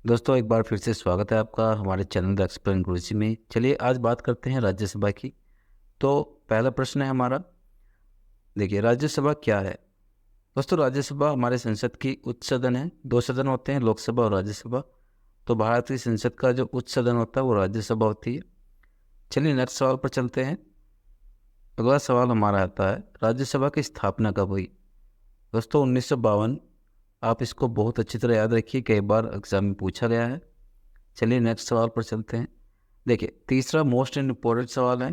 दोस्तों एक बार फिर से स्वागत है आपका हमारे चैनल द एक्सप्लेन गुरुजी में। चलिए आज बात करते हैं राज्यसभा की। तो पहला प्रश्न है हमारा, देखिए राज्यसभा क्या है। दोस्तों राज्यसभा हमारे संसद की उच्च सदन है। दो सदन होते हैं, लोकसभा और राज्यसभा। तो भारत की संसद का जो उच्च सदन होता है वो राज्यसभा होती है। चलिए नेक्स्ट सवाल पर चलते हैं। अगला सवाल हमारा आता है, राज्यसभा की स्थापना कब हुई। दोस्तों 1952। आप इसको बहुत अच्छी तरह याद रखिए, कई बार एग्जाम में पूछा गया है। चलिए नेक्स्ट सवाल पर चलते हैं। देखिए तीसरा मोस्ट इम्पोर्टेंट सवाल है,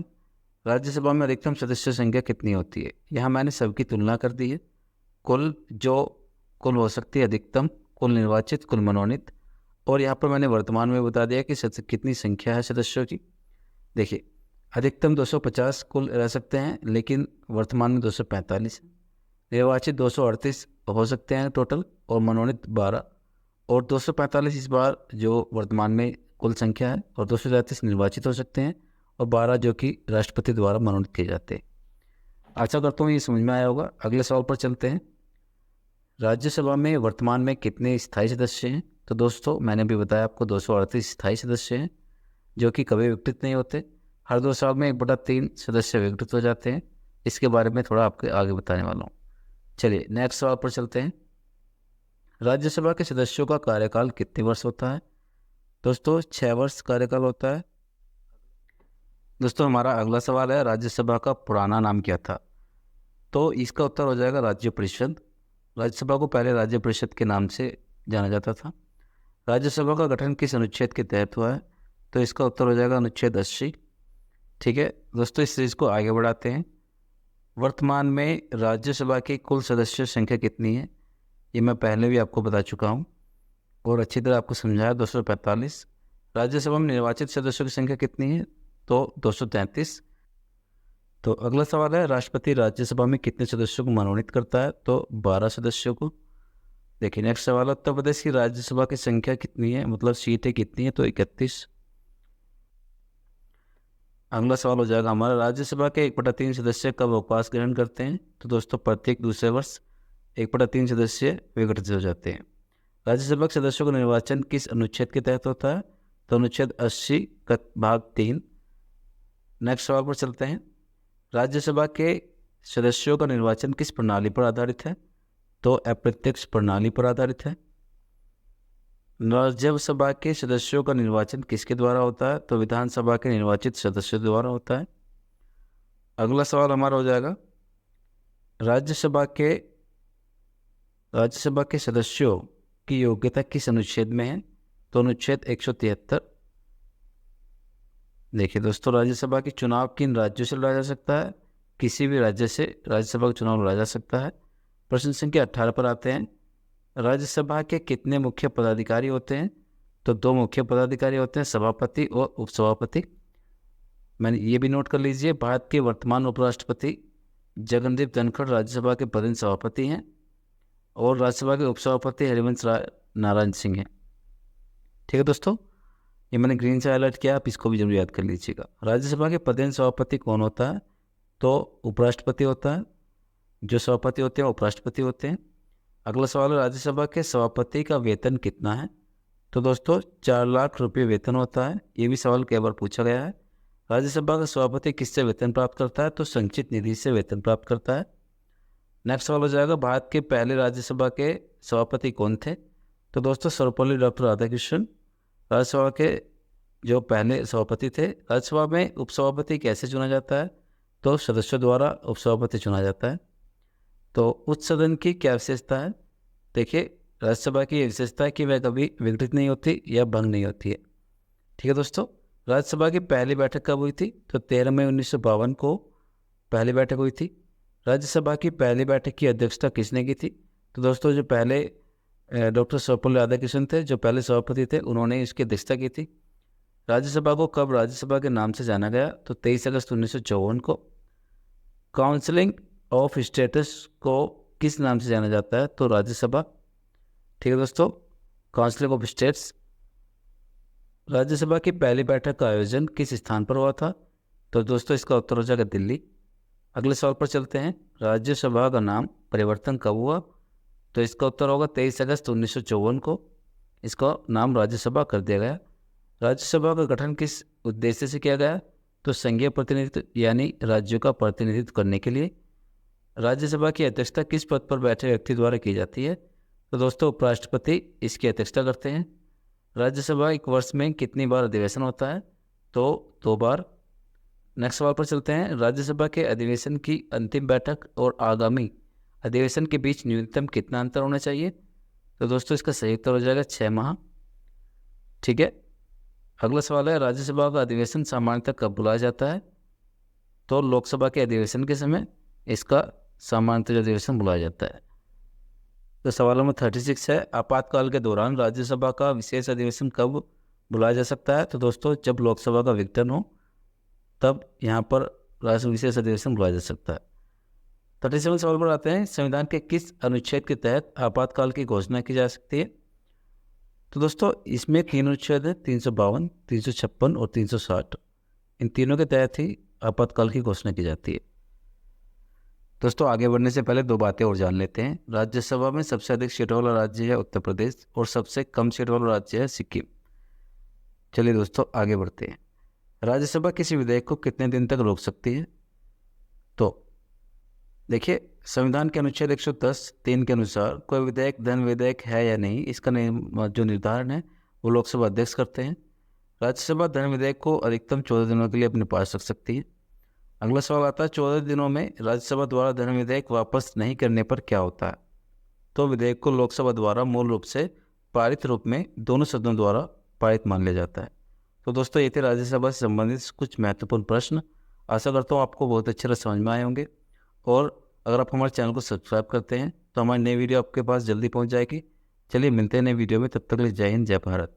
राज्यसभा में अधिकतम सदस्य संख्या कितनी होती है। यहाँ मैंने सबकी तुलना कर दी है। कुल जो कुल हो सकती है अधिकतम, कुल निर्वाचित, कुल मनोनीत, और यहाँ पर मैंने वर्तमान में बता दिया कि कितनी संख्या है सदस्यों की। देखिए अधिकतम 250 कुल रह सकते हैं, लेकिन वर्तमान में 245 है। निर्वाचित 238 हो सकते हैं टोटल, और मनोनीत 12, और 245 इस बार जो वर्तमान में कुल संख्या है, और 233 निर्वाचित हो सकते हैं, और 12 जो कि राष्ट्रपति द्वारा मनोनीत किए जाते हैं। आशा करता हूँ ये समझ में आया होगा। अगले सवाल पर चलते हैं। राज्यसभा में वर्तमान में कितने स्थायी सदस्य हैं। तो दोस्तों मैंने भी बताया आपको 238 स्थायी सदस्य हैं, जो कि कभी विघटित नहीं होते। हर 2 साल में 1/3 सदस्य विघटित हो जाते हैं। इसके बारे में थोड़ा आपके आगे बताने वाला हूँ। चलिए नेक्स्ट सवाल पर चलते हैं। राज्यसभा के सदस्यों का कार्यकाल कितने वर्ष होता है। दोस्तों 6 वर्ष कार्यकाल होता है। दोस्तों हमारा अगला सवाल है, राज्यसभा का पुराना नाम क्या था। तो इसका उत्तर हो जाएगा राज्य परिषद। राज्यसभा को पहले राज्य परिषद के नाम से जाना जाता था। राज्यसभा का गठन किस अनुच्छेद के तहत हुआ है। तो इसका उत्तर हो जाएगा अनुच्छेद 80। ठीक है दोस्तों, इस सीरीज को आगे बढ़ाते हैं। वर्तमान में राज्यसभा की कुल सदस्य संख्या कितनी है, ये मैं पहले भी आपको बता चुका हूँ और अच्छी तरह आपको समझाया, 245। राज्यसभा में निर्वाचित सदस्यों की संख्या कितनी है, तो 233। तो अगला सवाल है, राष्ट्रपति राज्यसभा में कितने सदस्यों को मनोनीत करता है। तो 12 सदस्यों को। देखिए नेक्स्ट सवाल है, उत्तर प्रदेश की राज्यसभा की संख्या कितनी है, मतलब सीटें कितनी है। तो 31। अगला सवाल हो जाएगा हमारा, राज्यसभा के 1/3 सदस्य कब अवकाश ग्रहण करते हैं। तो दोस्तों प्रत्येक दूसरे वर्ष 1/3 सदस्य विघटित हो जाते हैं। राज्यसभा के सदस्यों का निर्वाचन किस अनुच्छेद के तहत होता है। तो अनुच्छेद 80 का भाग 3। नेक्स्ट सवाल पर चलते हैं। राज्यसभा के सदस्यों का निर्वाचन किस प्रणाली पर आधारित है। तो अप्रत्यक्ष प्रणाली पर आधारित है। राज्यसभा के सदस्यों का निर्वाचन किसके द्वारा होता है। तो विधानसभा के निर्वाचित सदस्यों द्वारा होता है। अगला सवाल हमारा हो जाएगा, राज्यसभा के सदस्यों की योग्यता किस अनुच्छेद में है। तो अनुच्छेद 173। देखिए दोस्तों, राज्यसभा के चुनाव किन राज्यों से लड़ा जा सकता है। किसी भी राज्य से राज्यसभा का चुनाव लड़ा जा सकता है। प्रश्न संख्या 18 पर आते हैं। राज्यसभा के कितने मुख्य पदाधिकारी होते हैं। तो 2 मुख्य पदाधिकारी होते हैं, सभापति और उपसभापति। मैंने ये भी नोट कर लीजिए, भारत के वर्तमान उपराष्ट्रपति जगनदीप धनखड़ राज्यसभा के प्रधान सभापति हैं, और राज्यसभा के उपसभापति हरिवंश नारायण सिंह हैं। ठीक है दोस्तों, ये मैंने ग्रीन से हाईलाइट किया, आप इसको भी जरूर याद कर लीजिएगा। राज्यसभा के प्रधान सभापति कौन होता है। तो उपराष्ट्रपति होता है। जो सभापति होते हैं उपराष्ट्रपति होते हैं। अगला सवाल है, राज्यसभा के सभापति का वेतन कितना है। तो दोस्तों 4 लाख रुपये वेतन होता है। ये भी सवाल कई बार पूछा गया है। राज्यसभा का सभापति किससे वेतन प्राप्त करता है। तो संचित निधि से वेतन प्राप्त करता है। नेक्स्ट सवाल हो जाएगा, भारत के पहले राज्यसभा के सभापति कौन थे। तो दोस्तों सर्वपल्ली डॉक्टर राधाकृष्णन राज्यसभा के जो पहले सभापति थे। राज्यसभा में उपसभापति कैसे चुना जाता है। तो सदस्यों द्वारा उपसभापति चुना जाता है। तो उच्च सदन की क्या विशेषता है। देखिए राज्यसभा की विशेषता है कि वह कभी विघटित नहीं होती या भंग नहीं होती है। ठीक है दोस्तों, राज्यसभा की पहली बैठक कब हुई थी। तो 13 मई 1952 को पहली बैठक हुई थी। राज्यसभा की पहली बैठक की अध्यक्षता किसने की थी। तो दोस्तों जो पहले डॉक्टर सर्वपल्ली राधाकृष्णन थे, जो पहले सभापति थे, उन्होंने इसकी अध्यक्षता की थी। राज्यसभा को कब राज्यसभा के नाम से जाना गया। तो 23 अगस्त 1954 को। काउंसिलिंग ऑफ स्टेटस को किस नाम से जाना जाता है। तो राज्यसभा। ठीक है दोस्तों, काउंसिलिंग ऑफ स्टेट्स। राज्यसभा की पहली बैठक का आयोजन किस स्थान पर हुआ था। तो दोस्तों इसका उत्तर हो जाएगा दिल्ली। अगले सवाल पर चलते हैं, राज्यसभा का नाम परिवर्तन कब हुआ। तो इसका उत्तर होगा 23 अगस्त 1954 को। इसका नाम राज्यसभा कर दिया गया। राज्यसभा का गठन किस उद्देश्य से किया गया? तो संघीय प्रतिनिधित्व यानी राज्यों का प्रतिनिधित्व करने के लिए। राज्यसभा की अध्यक्षता किस पद पर बैठे व्यक्ति द्वारा की जाती है? तो दोस्तों उपराष्ट्रपति इसकी अध्यक्षता करते हैं। राज्यसभा एक वर्ष में कितनी बार अधिवेशन होता है? तो 2 बार। नेक्स्ट सवाल पर चलते हैं। राज्यसभा के अधिवेशन की अंतिम बैठक और आगामी अधिवेशन के बीच न्यूनतम कितना अंतर होना चाहिए? तो दोस्तों इसका सही उत्तर हो जाएगा 6 माह। ठीक है। अगला सवाल है, राज्यसभा का अधिवेशन सामान्यतः कब बुलाया जाता है? तो लोकसभा के अधिवेशन के समय इसका सामान्यतः अधिवेशन बुलाया जाता है। तो सवाल नंबर 36 है, आपातकाल के दौरान राज्यसभा का विशेष अधिवेशन कब बुलाया जा सकता है? तो दोस्तों जब लोकसभा का विघटन हो तब यहाँ पर राज्य विशेष अधिवेशन बुलाया जा सकता है। 37 सवाल पर आते हैं, संविधान के किस अनुच्छेद के तहत आपातकाल की घोषणा की जा सकती है? तो दोस्तों इसमें 3 अनुच्छेद है, 352, 356 और 360। इन तीनों के तहत ही आपातकाल की घोषणा की जाती है। दोस्तों आगे बढ़ने से पहले 2 बातें और जान लेते हैं। राज्यसभा में सबसे अधिक सीटों वाला राज्य है उत्तर प्रदेश और सबसे कम सीटों वाला राज्य है सिक्किम। चलिए दोस्तों आगे बढ़ते हैं। राज्यसभा किसी विधेयक को कितने दिन तक रोक सकती है? तो देखिए संविधान के अनुच्छेद 110(3) के अनुसार कोई विधेयक धन विधेयक है या नहीं, इसका जो निर्धारण है वो लोकसभा अध्यक्ष करते हैं। राज्यसभा धन विधेयक को अधिकतम 14 दिनों के लिए अपने पास रख सकती है। अगला सवाल आता है, 14 दिनों में राज्यसभा द्वारा धन विधेयक वापस नहीं करने पर क्या होता है? तो विधेयक को लोकसभा द्वारा मूल रूप से पारित रूप में दोनों सदनों द्वारा पारित मान लिया जाता है। तो दोस्तों ये थे राज्यसभा से संबंधित कुछ महत्वपूर्ण प्रश्न। आशा करता हूँ आपको बहुत अच्छे से समझ में आए होंगे, और अगर आप हमारे चैनल को सब्सक्राइब करते हैं तो हमारी नई वीडियो आपके पास जल्दी पहुँच जाएगी। चलिए मिलते हैं नई वीडियो में, तब तक के लिए जय हिंद, जय भारत।